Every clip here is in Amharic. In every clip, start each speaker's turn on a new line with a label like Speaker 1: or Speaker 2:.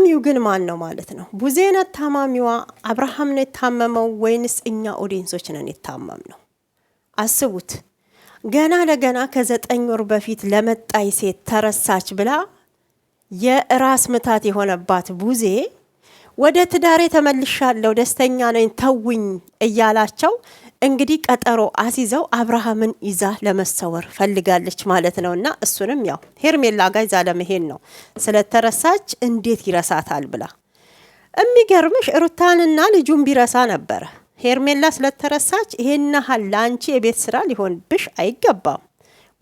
Speaker 1: ታማሚው ግን ማን ነው ማለት ነው? ቡዜነ ታማሚዋ አብርሃም ነው የታመመው ወይንስ እኛ ኦዲየንሶች ነን የታመምነው? አስቡት። ገና ለገና ከ9 ወር በፊት ለመጣይ ሴት ተረሳች ብላ የራስ ምታት የሆነባት ቡዜ ወደ ትዳሬ ተመልሻለሁ ደስተኛ ነኝ ተውኝ እያላቸው እንግዲህ ቀጠሮ አሲዘው አብርሃምን ይዛ ለመሰወር ፈልጋለች ማለት ነውና እሱንም ያው ሄርሜላ ጋር ይዛ ለመሄድ ነው። ስለተረሳች እንዴት ይረሳታል ብላ የሚገርምሽ ሩታንና ልጁን ቢረሳ ነበረ። ሄርሜላ ስለተረሳች ይሄን ያህል ላንቺ የቤት ስራ ሊሆንብሽ አይገባም።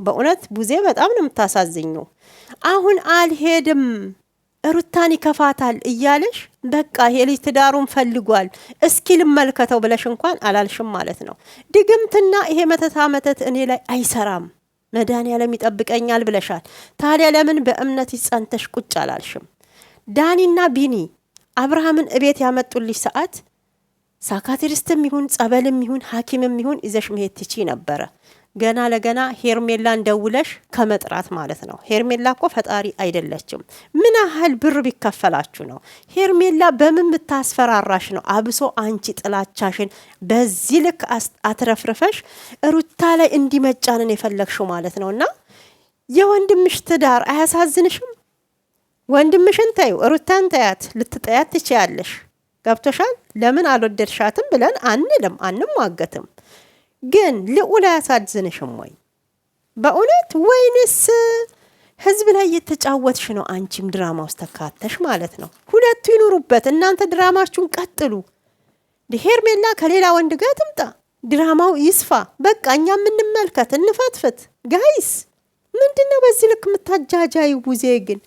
Speaker 1: በእውነት ቡዜ በጣም ነው የምታሳዝኘው። አሁን አልሄድም ሩታን ይከፋታል እያለሽ በቃ ይሄ ልጅ ትዳሩን ፈልጓል እስኪ ልመልከተው ብለሽ እንኳን አላልሽም ማለት ነው። ድግምትና ይሄ መተት እኔ ላይ አይሰራም መድኃኒዓለም ይጠብቀኛል ብለሻል። ታዲያ ለምን በእምነት ይጸንተሽ ቁጭ አላልሽም? ዳኒና ቢኒ አብርሃምን እቤት ያመጡልሽ ሰዓት ሳካትሪስትም ይሁን ጸበልም ይሁን ሐኪምም ይሁን ይዘሽ መሄድ ትቺ ነበረ። ገና ለገና ሄርሜላን ደውለሽ ከመጥራት ማለት ነው። ሄርሜላ እኮ ፈጣሪ አይደለችም። ምን ያህል ብር ቢከፈላችሁ ነው? ሄርሜላ በምን ብታስፈራራሽ ነው? አብሶ አንቺ ጥላቻሽን በዚህ ልክ አትረፍርፈሽ ሩታ ላይ እንዲመጫንን የፈለግሽው ማለት ነውና የወንድምሽ ትዳር አያሳዝንሽም? ወንድምሽን ታዩ ሩታን ታያት ልትጠያት ትችያለሽ። ገብቶሻል? ለምን አልወደድሻትም ብለን አንልም አንሟገትም። ግን ልዑል አያሳዝንሽም ወይ በእውነት? ወይንስ ህዝብ ላይ የተጫወትሽ ነው? አንቺም ድራማ ውስጥ ተካተሽ ማለት ነው። ሁለቱ ይኑሩበት፣ እናንተ ድራማችሁን ቀጥሉ። ሄርሜላ ከሌላ ወንድ ጋር ትምጣ፣ ድራማው ይስፋ። በቃ እኛ የምንመልከት እንፈትፍት። ጋይስ ምንድነው በዚህ ልክ የምታጃጃይ? ቡዜ ግን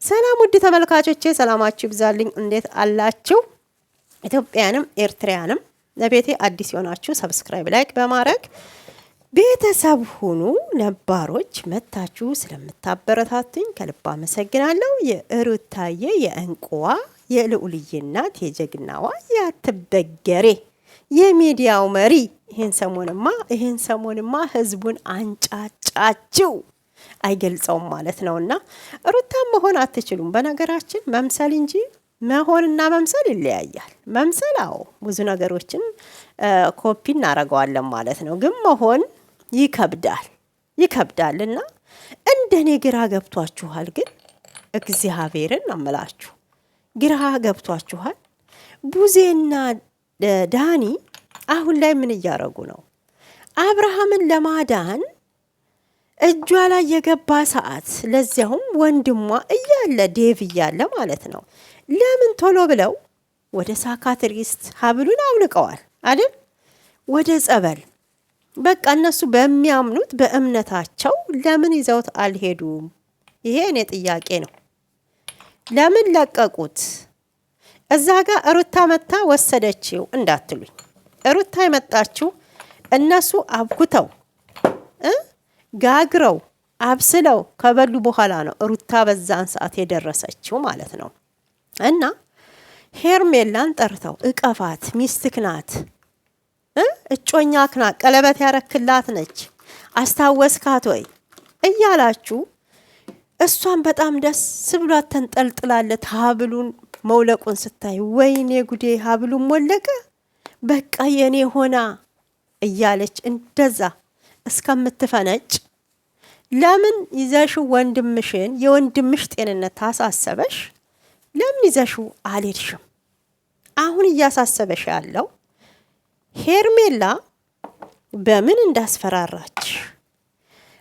Speaker 1: ሰላም ውድ ተመልካቾቼ ሰላማችሁ ይብዛልኝ። እንዴት አላችሁ? ኢትዮጵያንም ኤርትራንም ለቤቴ አዲስ የሆናችሁ ሰብስክራይብ ላይክ በማድረግ ቤተሰብ ሁኑ። ነባሮች መታችሁ ስለምታበረታቱኝ ከልብ አመሰግናለሁ። የሩታዬ የእንቁዋ የልዑልዬ እናት የጀግናዋ ያትበገሬ የሚዲያው መሪ ይሄን ሰሞንማ ህዝቡን አንጫጫችሁ አይገልጸውም ማለት ነውና ሩታም መሆን አትችሉም። በነገራችን መምሰል እንጂ መሆንና መምሰል ይለያያል። መምሰል አዎ ብዙ ነገሮችን ኮፒ እናረጋዋለን ማለት ነው። ግን መሆን ይከብዳልና እንደኔ ግራ ገብቷችኋል። ግን እግዚአብሔርን አምላችሁ ግራ ገብቷችኋል። ቡዜና ዳኒ አሁን ላይ ምን እያረጉ ነው? አብርሃምን ለማዳን እጇ ላይ የገባ ሰዓት ለዚያውም ወንድሟ እያለ ዴቭ እያለ ማለት ነው። ለምን ቶሎ ብለው ወደ ሳካትሪስት ሀብሉን አውልቀዋል አይደል? ወደ ጸበል በቃ እነሱ በሚያምኑት በእምነታቸው ለምን ይዘውት አልሄዱም? ይሄ እኔ ጥያቄ ነው። ለምን ለቀቁት? እዛ ጋር ሩታ መታ ወሰደችው እንዳትሉኝ። ሩታ የመጣችው እነሱ አብኩተው ጋግረው አብስለው ከበሉ በኋላ ነው ሩታ በዛን ሰዓት የደረሰችው ማለት ነው። እና ሄርሜላን ጠርተው እቀፋት፣ ሚስትክ ናት፣ እጮኛክ ናት፣ ቀለበት ያረክላት ነች፣ አስታወስካት ወይ እያላችሁ እሷን በጣም ደስ ብሏት ተንጠልጥላለት ሀብሉን መውለቁን ስታይ ወይኔ ጉዴ ሀብሉን ሞለቀ በቃ የኔ ሆና እያለች እንደዛ እስከምትፈነጭ ለምን ይዘሽው ወንድምሽን የወንድምሽ ጤንነት ታሳሰበሽ? ለምን ይዘሽው አልሄድሽም? አሁን እያሳሰበሽ ያለው ሄርሜላ በምን እንዳስፈራራች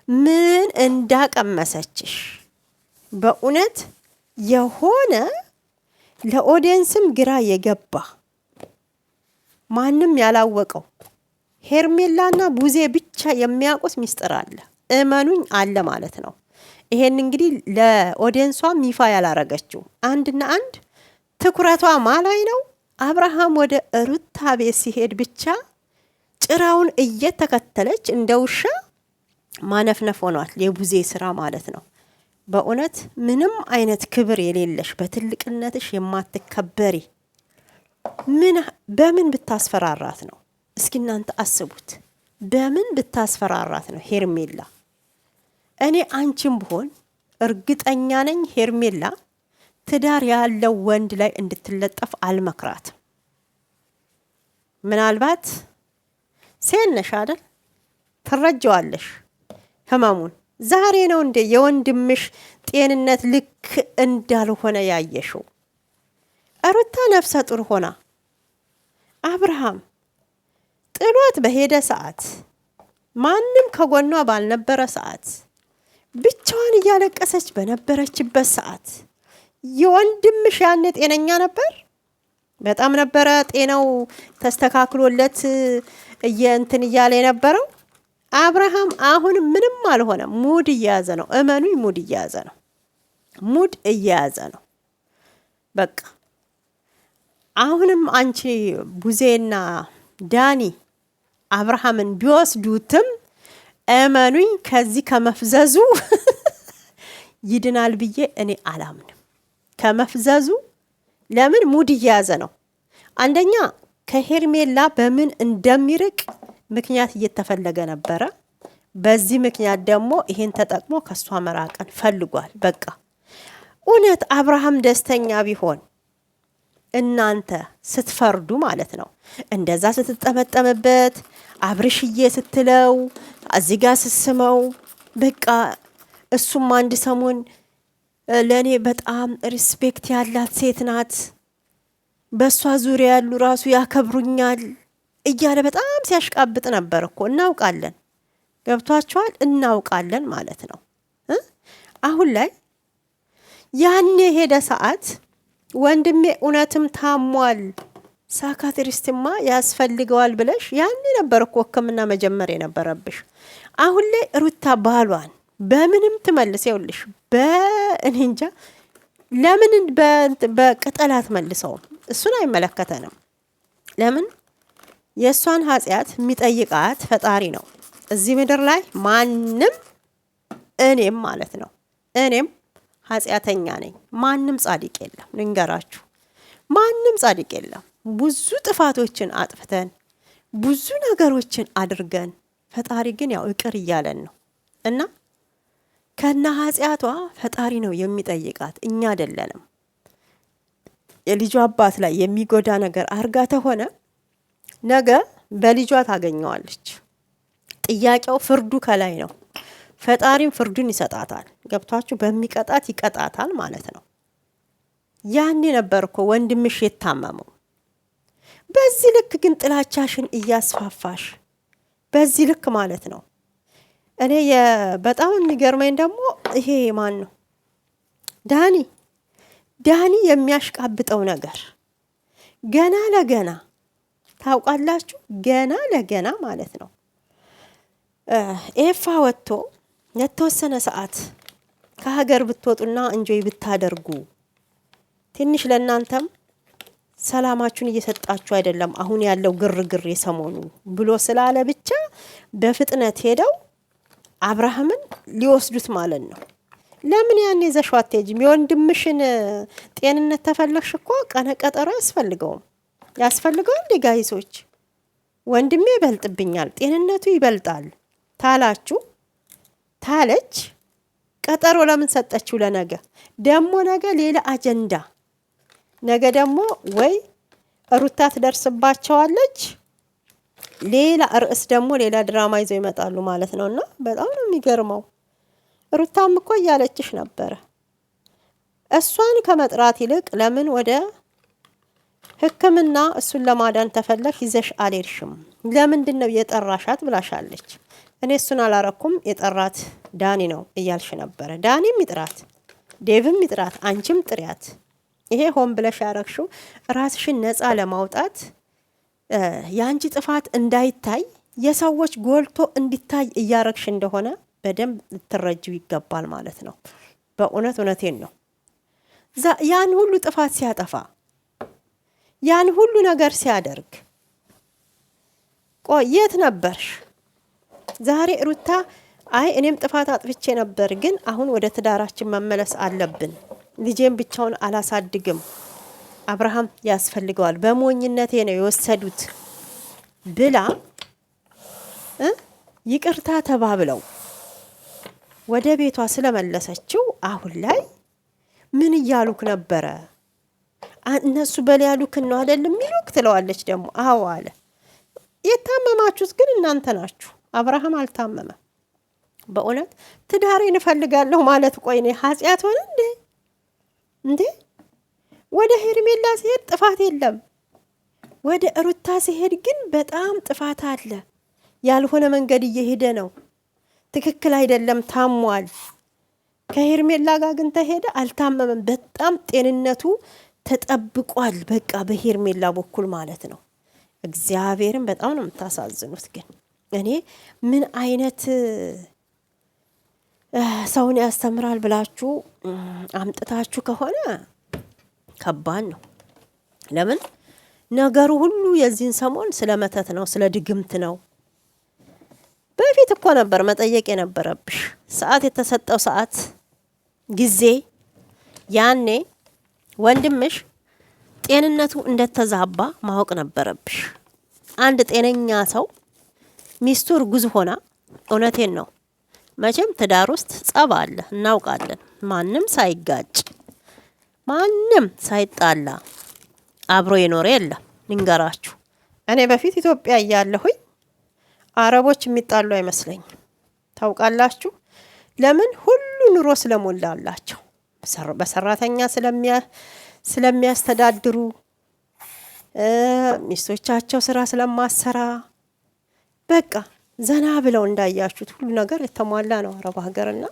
Speaker 1: ምን እንዳቀመሰችሽ በእውነት የሆነ ለኦዲየንስም ግራ የገባ ማንም ያላወቀው ሄርሜላና ቡዜ ብቻ የሚያውቁት ሚስጥር አለ። እመኑኝ አለ ማለት ነው። ይሄን እንግዲህ ለኦዲየንሷም ይፋ ያላረገችው አንድና አንድ ትኩረቷ ማላይ ነው። አብርሃም ወደ ሩታ ቤት ሲሄድ ብቻ ጭራውን እየተከተለች እንደ ውሻ ማነፍነፍ ሆኗል የቡዜ ስራ ማለት ነው። በእውነት ምንም አይነት ክብር የሌለሽ በትልቅነትሽ የማትከበሪ በምን ብታስፈራራት ነው? እስኪ እናንተ አስቡት። በምን ብታስፈራራት ነው ሄርሜላ? እኔ አንቺም ብሆን እርግጠኛ ነኝ ሄርሜላ ትዳር ያለው ወንድ ላይ እንድትለጠፍ አልመክራትም። ምናልባት ሴት ነሽ አይደል? ትረጃዋለሽ ህመሙን። ዛሬ ነው እንደ የወንድምሽ ጤንነት ልክ እንዳልሆነ ያየሽው? ሩታ ነፍሰ ጡር ሆና አብርሃም ጥሏት በሄደ ሰዓት፣ ማንም ከጎኗ ባልነበረ ሰዓት፣ ብቻዋን እያለቀሰች በነበረችበት ሰዓት የወንድምሽ ያኔ ጤነኛ ነበር? በጣም ነበረ ጤናው ተስተካክሎለት እንትን እያለ የነበረው። አብርሃም አሁን ምንም አልሆነም። ሙድ እየያዘ ነው። እመኑኝ፣ ሙድ እየያዘ ነው። ሙድ እየያዘ ነው። በቃ አሁንም አንቺ ቡዜና ዳኒ አብርሃምን ቢወስዱትም እመኑኝ ከዚህ ከመፍዘዙ ይድናል ብዬ እኔ አላምንም። ከመፍዘዙ ለምን ሙድ እየያዘ ነው። አንደኛ ከሄርሜላ በምን እንደሚርቅ ምክንያት እየተፈለገ ነበረ። በዚህ ምክንያት ደግሞ ይሄን ተጠቅሞ ከሷ መራቀን ፈልጓል። በቃ እውነት አብርሃም ደስተኛ ቢሆን እናንተ ስትፈርዱ ማለት ነው፣ እንደዛ ስትጠመጠምበት አብርሽዬ ስትለው እዚህ ጋር ስስመው በቃ እሱም አንድ ሰሞን ለእኔ በጣም ሪስፔክት ያላት ሴት ናት፣ በእሷ ዙሪያ ያሉ ራሱ ያከብሩኛል እያለ በጣም ሲያሽቃብጥ ነበር እኮ። እናውቃለን። ገብቷችኋል? እናውቃለን ማለት ነው። አሁን ላይ ያን የሄደ ሰዓት ወንድሜ እውነትም ታሟል፣ ሳካትሪስትማ ያስፈልገዋል ብለሽ ያኔ ነበር እኮ ሕክምና መጀመር የነበረብሽ። አሁን ላይ ሩታ ባሏን በምንም ትመልስ? ይኸውልሽ በእኔ እንጃ ለምን በቅጠል አትመልሰውም? እሱን አይመለከተንም። ለምን የእሷን ኃጢአት የሚጠይቃት ፈጣሪ ነው። እዚህ ምድር ላይ ማንም እኔም ማለት ነው እኔም ኃጢአተኛ ነኝ። ማንም ጻድቅ የለም። ልንገራችሁ፣ ማንም ጻድቅ የለም። ብዙ ጥፋቶችን አጥፍተን ብዙ ነገሮችን አድርገን ፈጣሪ ግን ያው ይቅር እያለን ነው እና ከና ኃጢአቷ ፈጣሪ ነው የሚጠይቃት፣ እኛ አይደለንም። የልጇ አባት ላይ የሚጎዳ ነገር አርጋ ተሆነ ነገ በልጇ ታገኘዋለች። ጥያቄው ፍርዱ ከላይ ነው። ፈጣሪም ፍርዱን ይሰጣታል። ገብቷችሁ? በሚቀጣት ይቀጣታል ማለት ነው። ያኔ ነበር እኮ ወንድምሽ የታመመው። በዚህ ልክ ግን ጥላቻሽን እያስፋፋሽ በዚህ ልክ ማለት ነው። እኔ በጣም የሚገርመኝ ደግሞ ይሄ ማን ነው ዳኒ የሚያሽቃብጠው ነገር ገና ለገና ታውቃላችሁ፣ ገና ለገና ማለት ነው። ኤፋ ወጥቶ የተወሰነ ሰዓት ከሀገር ብትወጡና እንጆይ ብታደርጉ ትንሽ ለእናንተም ሰላማችሁን እየሰጣችሁ አይደለም አሁን ያለው ግርግር የሰሞኑ ብሎ ስላለ ብቻ በፍጥነት ሄደው አብርሃምን ሊወስዱት ማለት ነው። ለምን ያኔ ዘሽው አትሄጂም? የወንድምሽን ጤንነት ተፈለግሽ እኮ ቀነ ቀጠሮ ያስፈልገው እንዴ ጋይሶች? ወንድሜ ይበልጥብኛል፣ ጤንነቱ ይበልጣል ታላችሁ ታለች። ቀጠሮ ለምን ሰጠችው? ለነገ ደግሞ ነገ ሌላ አጀንዳ፣ ነገ ደግሞ ወይ ሩታ ትደርስባቸዋለች፣ ሌላ ርዕስ ደግሞ ሌላ ድራማ ይዘው ይመጣሉ ማለት ነውና በጣም ነው የሚገርመው። ሩታም እኮ እያለችሽ ነበረ እሷን ከመጥራት ይልቅ ለምን ወደ ሕክምና እሱን ለማዳን ተፈለግ ይዘሽ አልሄድሽም? ለምንድን ነው የጠራሻት ብላሻለች። እኔ እሱን አላረኩም የጠራት ዳኒ ነው እያልሽ ነበረ። ዳኒም ይጥራት፣ ዴቭም ይጥራት፣ አንቺም ጥሪያት። ይሄ ሆን ብለሽ ያረግሽው ራስሽን ነፃ ለማውጣት የአንቺ ጥፋት እንዳይታይ የሰዎች ጎልቶ እንዲታይ እያረግሽ እንደሆነ በደንብ ልትረጂው ይገባል ማለት ነው። እውነቴን ነው። ያን ሁሉ ጥፋት ሲያጠፋ ያን ሁሉ ነገር ሲያደርግ የት ነበርሽ? ዛሬ ሩታ አይ እኔም ጥፋት አጥፍቼ ነበር፣ ግን አሁን ወደ ትዳራችን መመለስ አለብን፣ ልጄን ብቻውን አላሳድግም፣ አብርሃም ያስፈልገዋል፣ በሞኝነቴ ነው የወሰዱት ብላ ይቅርታ ተባብለው ወደ ቤቷ ስለመለሰችው አሁን ላይ ምን እያሉክ ነበረ? እነሱ በሊያሉክ ነው አይደል የሚሉክ ትለዋለች ደግሞ። አዎ አለ። የታመማችሁት ግን እናንተ ናችሁ፣ አብርሃም አልታመመም። በእውነት ትዳሬን እፈልጋለሁ ማለት ቆይ እኔ ኃጢአት ሆነ እንዴ? ወደ ሄርሜላ ሲሄድ ጥፋት የለም፣ ወደ ሩታ ሲሄድ ግን በጣም ጥፋት አለ። ያልሆነ መንገድ እየሄደ ነው፣ ትክክል አይደለም፣ ታሟል። ከሄርሜላ ጋር ግን ተሄደ፣ አልታመመም። በጣም ጤንነቱ ተጠብቋል። በቃ በሄርሜላ በኩል ማለት ነው። እግዚአብሔርን በጣም ነው የምታሳዝኑት። ግን እኔ ምን አይነት ሰውን ያስተምራል ብላችሁ አምጥታችሁ ከሆነ ከባድ ነው። ለምን ነገሩ ሁሉ የዚህን ሰሞን ስለ መተት ነው፣ ስለ ድግምት ነው። በፊት እኮ ነበር መጠየቅ የነበረብሽ። ሰዓት የተሰጠው ሰዓት ጊዜ ያኔ ወንድምሽ ጤንነቱ እንደተዛባ ማወቅ ነበረብሽ። አንድ ጤነኛ ሰው ሚስቱ እርጉዝ ሆና፣ እውነቴን ነው መቼም ትዳር ውስጥ ጸብ አለ እናውቃለን። ማንም ሳይጋጭ ማንም ሳይጣላ አብሮ የኖረ የለም። ልንገራችሁ፣ እኔ በፊት ኢትዮጵያ እያለሁኝ አረቦች የሚጣሉ አይመስለኝም። ታውቃላችሁ ለምን? ሁሉ ኑሮ ስለሞላላቸው በሰራተኛ ስለሚያስተዳድሩ ሚስቶቻቸው ስራ ስለማሰራ በቃ ዘና ብለው እንዳያችሁት ሁሉ ነገር የተሟላ ነው አረብ ሀገርና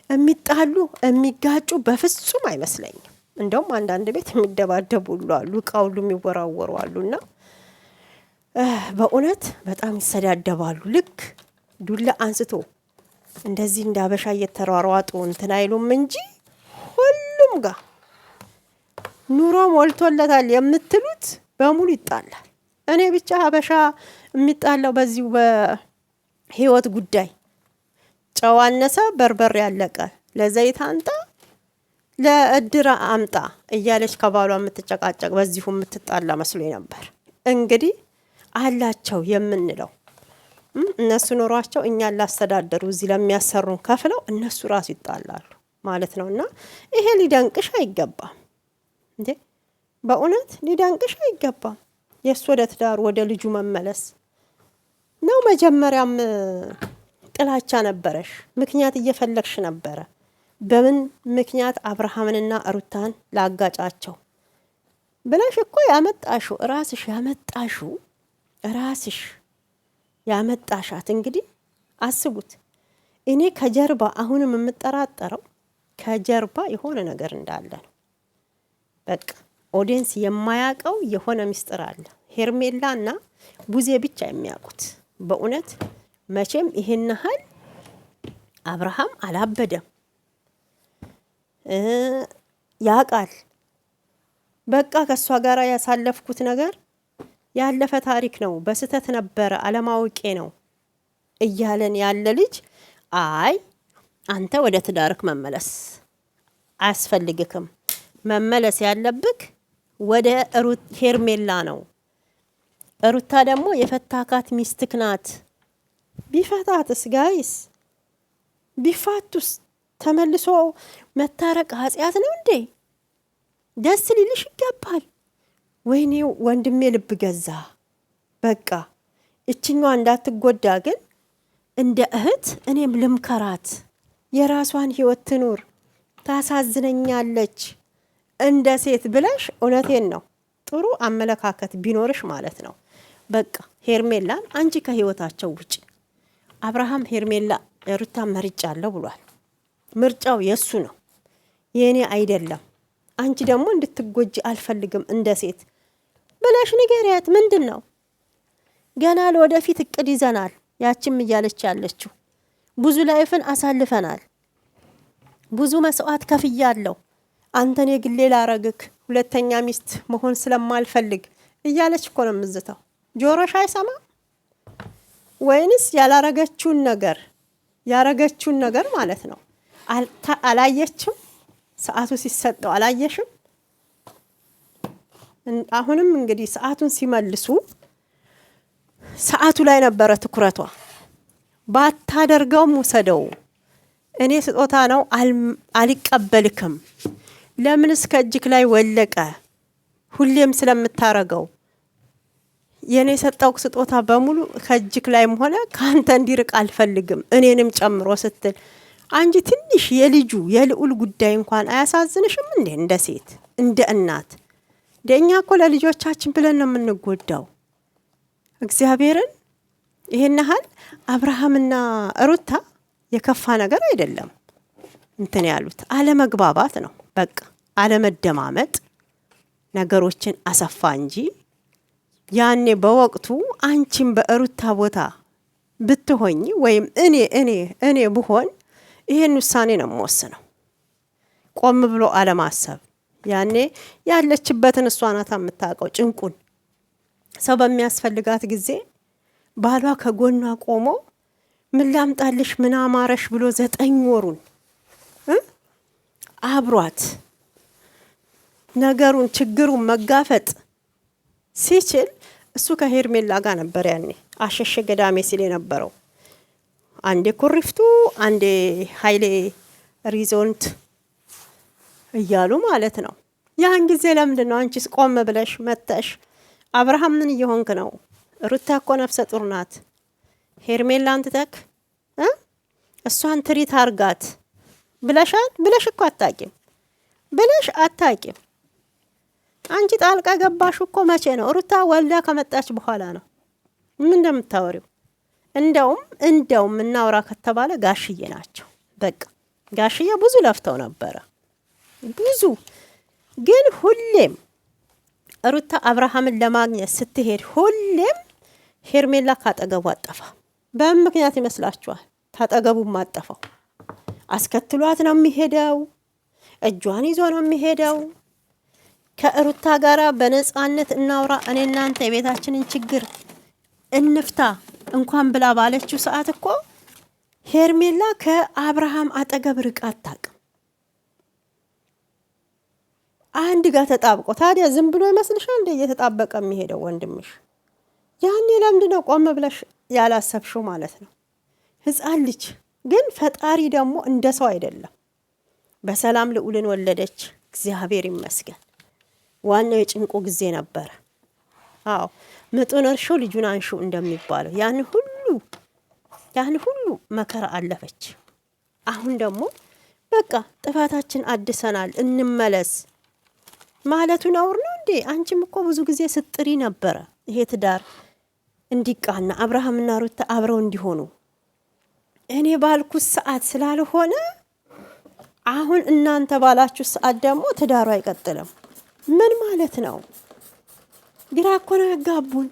Speaker 1: የሚጣሉ የሚጋጩ በፍጹም አይመስለኝም። እንደውም አንዳንድ ቤት የሚደባደቡ ሁሉ አሉ፣ እቃ ሁሉ የሚወራወሩ አሉና በእውነት በጣም ይሰዳደባሉ። ልክ ዱላ አንስቶ እንደዚህ እንዳበሻ እየተሯሯጡ እንትን አይሉም እንጂ ሁሉም ጋር ኑሮ ሞልቶለታል የምትሉት በሙሉ ይጣላል። እኔ ብቻ ሀበሻ የሚጣላው በዚሁ በህይወት ጉዳይ ጨው አነሰ በርበሬ ያለቀ፣ ለዘይት አንጣ ለእድር አምጣ እያለች ከባሏ የምትጨቃጨቅ በዚሁ የምትጣላ መስሎ ነበር። እንግዲህ አላቸው የምንለው እነሱ ኖሯቸው እኛን ላስተዳደሩ እዚህ ለሚያሰሩን ከፍለው እነሱ ራሱ ይጣላሉ ማለት ነውና ይሄ ሊደንቅሽ አይገባም እንዴ! በእውነት ሊደንቅሽ አይገባም። የእሱ ወደ ትዳር ወደ ልጁ መመለስ ነው። መጀመሪያም ጥላቻ ነበረሽ፣ ምክንያት እየፈለግሽ ነበረ። በምን ምክንያት አብርሃምንና ሩታን ላጋጫቸው ብለሽ እኮ ያመጣሽው ራስሽ ያመጣሻት። እንግዲህ አስቡት። እኔ ከጀርባ አሁንም የምጠራጠረው ከጀርባ የሆነ ነገር እንዳለ ነው። በቃ ኦዲየንስ የማያውቀው የሆነ ምስጢር አለ። ሄርሜላና ቡዜ ብቻ የሚያውቁት። በእውነት መቼም ይሄን ያህል አብርሃም አላበደም፣ ያውቃል። በቃ ከሷ ጋር ያሳለፍኩት ነገር ያለፈ ታሪክ ነው፣ በስተት ነበረ፣ አለማውቄ ነው እያለን ያለ ልጅ አይ አንተ ወደ ትዳርክ መመለስ አያስፈልግክም፣ መመለስ ያለብክ ወደ ሄርሜላ ነው። ሩታ ደግሞ የፈታካት ሚስትክ ናት። ቢፈታትስ ጋይስ ቢፋቱስ ተመልሶ መታረቅ ኃጢአት ነው እንዴ? ደስ ሊልሽ ይገባል። ወይኔ ወንድሜ ልብ ገዛ። በቃ እችኛዋ እንዳትጎዳ ግን እንደ እህት እኔም ልምከራት፣ የራሷን ህይወት ትኑር፣ ታሳዝነኛለች እንደ ሴት ብለሽ እውነቴን ነው ጥሩ አመለካከት ቢኖርሽ ማለት ነው። በቃ ሄርሜላን አንቺ ከህይወታቸው ውጪ። አብርሃም ሄርሜላ ሩታ መርጫለሁ ብሏል። ምርጫው የሱ ነው የኔ አይደለም። አንቺ ደግሞ እንድትጎጂ አልፈልግም እንደ ሴት ብለሽ ንገሪያት። ምንድን ነው ገና ለወደፊት እቅድ ይዘናል። ያችም እያለች ያለችው ብዙ ላይፍን አሳልፈናል፣ ብዙ መስዋዕት ከፍያለሁ፣ አንተን የግሌ ላረግክ ሁለተኛ ሚስት መሆን ስለማልፈልግ እያለች እኮ ነው የምዝተው። ጆሮሽ አይሰማ ወይንስ ያላረገችውን ነገር ያረገችውን ነገር ማለት ነው አላየችም? ሰዓቱ ሲሰጠው አላየሽም? አሁንም እንግዲህ ሰዓቱን ሲመልሱ ሰዓቱ ላይ ነበረ ትኩረቷ። ባታደርገውም ውሰደው፣ እኔ ስጦታ ነው አልቀበልክም፣ ለምንስ ከእጅክ ላይ ወለቀ? ሁሌም ስለምታረገው የኔ ሰጠው ስጦታ በሙሉ ከእጅክ ላይም ሆነ ካንተ እንዲርቅ አልፈልግም እኔንም ጨምሮ ስትል አንጂ ትንሽ የልዑል ጉዳይ እንኳን አያሳዝንሽም እንዴ? እንደ ሴት እንደ እናት ደኛ እኮ ለልጆቻችን ብለን ነው የምንጎዳው። እግዚአብሔርን ይሄን ያህል አብርሃምና ሩታ የከፋ ነገር አይደለም እንትን ያሉት አለመግባባት ነው። በቃ አለመደማመጥ ነገሮችን አሰፋ እንጂ ያኔ በወቅቱ አንቺም በሩታ ቦታ ብትሆኚ ወይም እኔ ብሆን ይሄን ውሳኔ ነው የምወስነው። ቆም ብሎ አለማሰብ። ያኔ ያለችበትን እሷ ናት የምታውቀው ጭንቁን። ሰው በሚያስፈልጋት ጊዜ ባሏ ከጎኗ ቆሞ ምን ላምጣልሽ ምን አማረሽ ብሎ 9 ወሩን አብሯት ነገሩን ችግሩን መጋፈጥ ሲችል እሱ ከሄርሜላ ጋር ነበር ያኔ አሸሸ ገዳሜ ሲል የነበረው። አንዴ ኩሪፍቱ አንዴ ኃይሌ ሪዞርት እያሉ ማለት ነው። ያን ጊዜ ለምንድን ነው አንቺስ ቆም ብለሽ መተሽ አብርሃም ምን እየሆንክ ነው? ሩታ እኮ ነፍሰ ጡር ናት። ሄርሜላን ትተክ እሷን ትሪት አርጋት ብለሻል ብለሽ እኮ አታቂም። አንቺ ጣልቃ ገባሽ እኮ መቼ ነው? ሩታ ወልዳ ከመጣች በኋላ ነው። ምን እንደምታወሪው? እንደውም እናውራ ከተባለ ጋሽዬ ናቸው። በቃ ጋሽዬ ብዙ ለፍተው ነበረ ብዙ። ግን ሁሌም ሩታ አብርሃምን ለማግኘት ስትሄድ ሁሌም ሄርሜላ ካጠገቡ አጠፋ። በምን ምክንያት ይመስላችኋል? ታጠገቡ ማጠፋው አስከትሏት ነው የሚሄደው። እጇን ይዞ ነው የሚሄደው። ከሩታ ጋራ በነጻነት እናውራ፣ እኔ እናንተ የቤታችንን ችግር እንፍታ እንኳን ብላ ባለችው ሰዓት እኮ ሄርሜላ ከአብርሃም አጠገብ ርቃ አታውቅም። አንድ ጋር ተጣብቆ ታዲያ ዝም ብሎ ይመስልሻል እንደ እየተጣበቀ የሚሄደው ወንድምሽ? ያኔ ለምንድን ነው ቆም ብለሽ ያላሰብሽው ማለት ነው? ህፃን ልጅ ግን ፈጣሪ ደግሞ እንደ ሰው አይደለም። በሰላም ልዑልን ወለደች፣ እግዚአብሔር ይመስገን። ዋናው የጭንቁ ጊዜ ነበረ። አዎ ምጡን እርሾ ልጁን አንሹ እንደሚባለው ያን ሁሉ መከራ አለፈች። አሁን ደግሞ በቃ ጥፋታችን አድሰናል እንመለስ ማለቱ ነውር ነው እንዴ? አንቺም እኮ ብዙ ጊዜ ስትጥሪ ነበረ ይሄ ትዳር እንዲቃና አብርሃምና ሩታ አብረው እንዲሆኑ። እኔ ባልኩት ሰዓት ስላልሆነ አሁን እናንተ ባላችሁ ሰዓት ደግሞ ትዳሩ አይቀጥልም። ምን ማለት ነው? ግራ እኮ ነው ያጋቡን።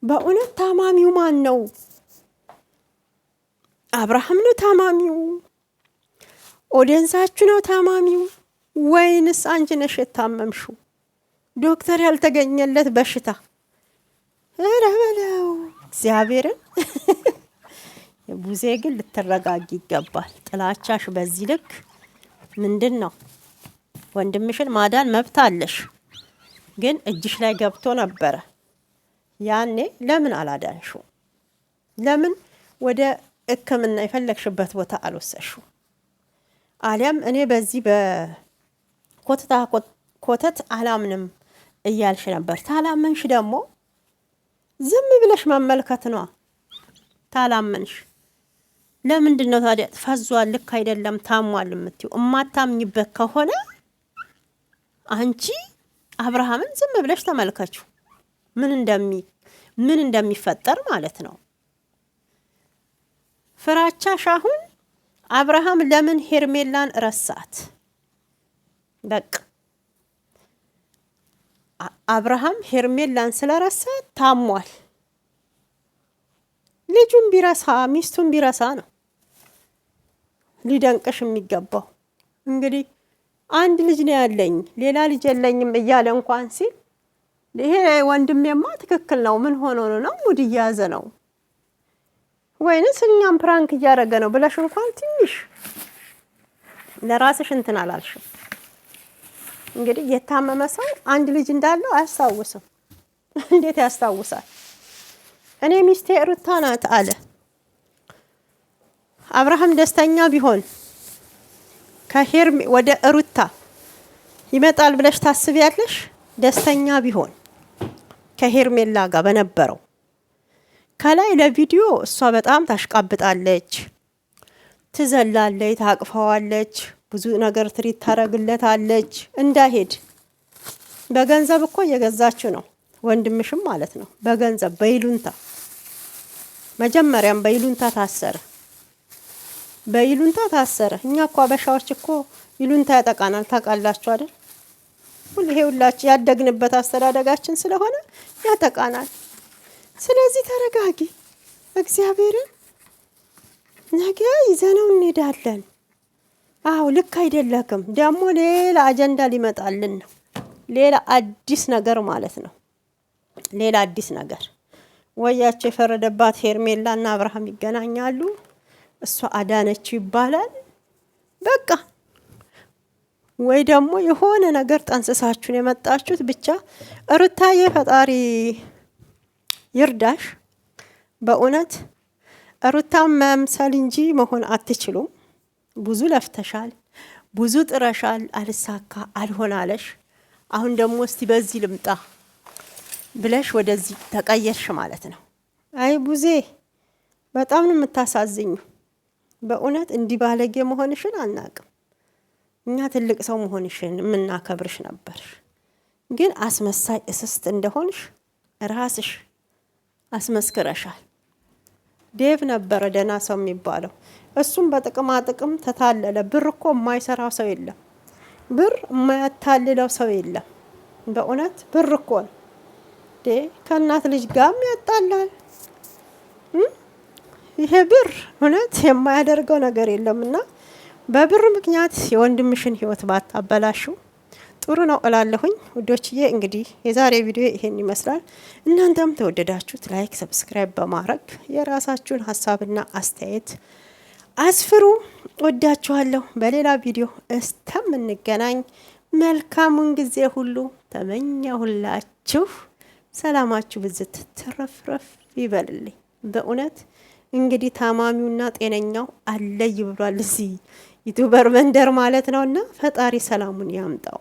Speaker 1: በእውነት ታማሚው ማን ነው? አብርሃም ነው ታማሚው? ኦዲየንሳችሁ ነው ታማሚው? ወይንስ አንቺ ነሽ የታመምሽው? ዶክተር ያልተገኘለት በሽታ? ኧረ በለው እግዚአብሔርን። ቡዜ ግን ልትረጋጊ ይገባል። ጥላቻሽ በዚህ ልክ ምንድን ነው? ወንድምሽን ማዳን መብት አለሽ፣ ግን እጅሽ ላይ ገብቶ ነበረ። ያኔ ለምን አላዳንሽው? ለምን ወደ ሕክምና የፈለግሽበት ቦታ አልወሰሽው? አሊያም እኔ በዚህ ኮተት አላምንም እያልሽ ነበር። ታላመንሽ ደግሞ ዝም ብለሽ መመልከት ነው። ታላመንሽ ለምንድን ነው ታዲያ ፈዟል፣ ልክ አይደለም፣ ታሟል የምትይው? እማታምኝበት ከሆነ አንቺ አብርሃምን ዝም ብለሽ ተመልከችው፣ ምን እንደሚፈጠር ማለት ነው። ፍራቻሽ አሁን አብርሃም ለምን ሄርሜላን ረሳት? በቃ አብርሃም ሄርሜላን ስለረሳት ታሟል። ልጁን ቢረሳ ሚስቱን ቢረሳ ነው ሊደንቅሽ የሚገባው። እንግዲህ አንድ ልጅ ነው ያለኝ ሌላ ልጅ የለኝም እያለ እንኳን ሲል ይሄ ወንድሜማ ትክክል ነው፣ ምን ሆኖ ነው ሙድ እያያዘ ነው ወይንስ እኛም ፕራንክ እያደረገ ነው ብለሽ እንኳን ትንሽ ለራስሽ እንትን አላልሽም። እንግዲህ የታመመ ሰው አንድ ልጅ እንዳለው አያስታውስም። እንዴት ያስታውሳል? እኔ ሚስቴ ሩታ ናት አለ አብርሃም። ደስተኛ ቢሆን ከሄርሜ ወደ ሩታ ይመጣል ብለሽ ታስቢያለሽ? ደስተኛ ቢሆን ከሄርሜላ ጋር በነበረው ከላይ ለቪዲዮ እሷ በጣም ታሽቃብጣለች፣ ትዘላለች፣ ታቅፈዋለች፣ ብዙ ነገር ትሪት ታረግለታለች እንዳይሄድ። በገንዘብ እኮ እየገዛችሁ ነው፣ ወንድምሽም ማለት ነው። በገንዘብ በይሉንታ መጀመሪያም በይሉንታ ታሰረ፣ በይሉንታ ታሰረ። እኛ እኮ አበሻዎች እኮ ይሉንታ ያጠቃናል፣ ታውቃላችሁ አይደል? ይሄ ሁላችን ያደግንበት አስተዳደጋችን ስለሆነ ያጠቃናል። ስለዚህ ተረጋጊ። እግዚአብሔርን ነገ ይዘነው እንሄዳለን። አዎ ልክ አይደለክም። ደግሞ ሌላ አጀንዳ ሊመጣልን ነው። ሌላ አዲስ ነገር ማለት ነው። ሌላ አዲስ ነገር ወያቸው የፈረደባት ሄርሜላና አብርሃም ይገናኛሉ። እሷ አዳነችው ይባላል። በቃ ወይ ደግሞ የሆነ ነገር ጠንስሳችሁን የመጣችሁት። ብቻ ሩታዬ ፈጣሪ ይርዳሽ። በእውነት ሩታም መምሰል እንጂ መሆን አትችሉም። ብዙ ለፍተሻል፣ ብዙ ጥረሻል፣ አልሳካ አልሆናለሽ። አሁን ደግሞ እስቲ በዚህ ልምጣ ብለሽ ወደዚህ ተቀየርሽ ማለት ነው። አይ ቡዜ በጣም ነው የምታሳዝኙ። በእውነት እንዲህ ባለጌ መሆንሽን አናቅም። እኛ ትልቅ ሰው መሆንሽን የምናከብርሽ ነበር። ግን አስመሳይ እስስት እንደሆንሽ ራስሽ አስመስክረሻል። ዴቭ ነበረ ደህና ሰው የሚባለው። እሱም በጥቅማ ጥቅም ተታለለ። ብር እኮ የማይሰራው ሰው የለም። ብር የማያታልለው ሰው የለም። በእውነት ብር እኮ ነው ከእናት ልጅ ጋርም ያጣላል። ይሄ ብር እውነት የማያደርገው ነገር የለምና በብር ምክንያት የወንድምሽን ህይወት ባታበላሽው ጥሩ ነው እላለሁኝ ውዶችዬ። እንግዲህ የዛሬ ቪዲዮ ይሄን ይመስላል። እናንተም ተወደዳችሁት ላይክ፣ ሰብስክራይብ በማድረግ የራሳችሁን ሀሳብና አስተያየት አስፍሩ። ወዳችኋለሁ። በሌላ ቪዲዮ እስከምንገናኝ መልካሙን ጊዜ ሁሉ ተመኘሁላችሁ። ሰላማችሁ ብዝት ትረፍረፍ ይበልልኝ። በእውነት እንግዲህ ታማሚውና ጤነኛው አለይ ብሏል እዚህ ዩቲዩበር መንደር ማለት ነውና ፈጣሪ ሰላሙን ያምጣው።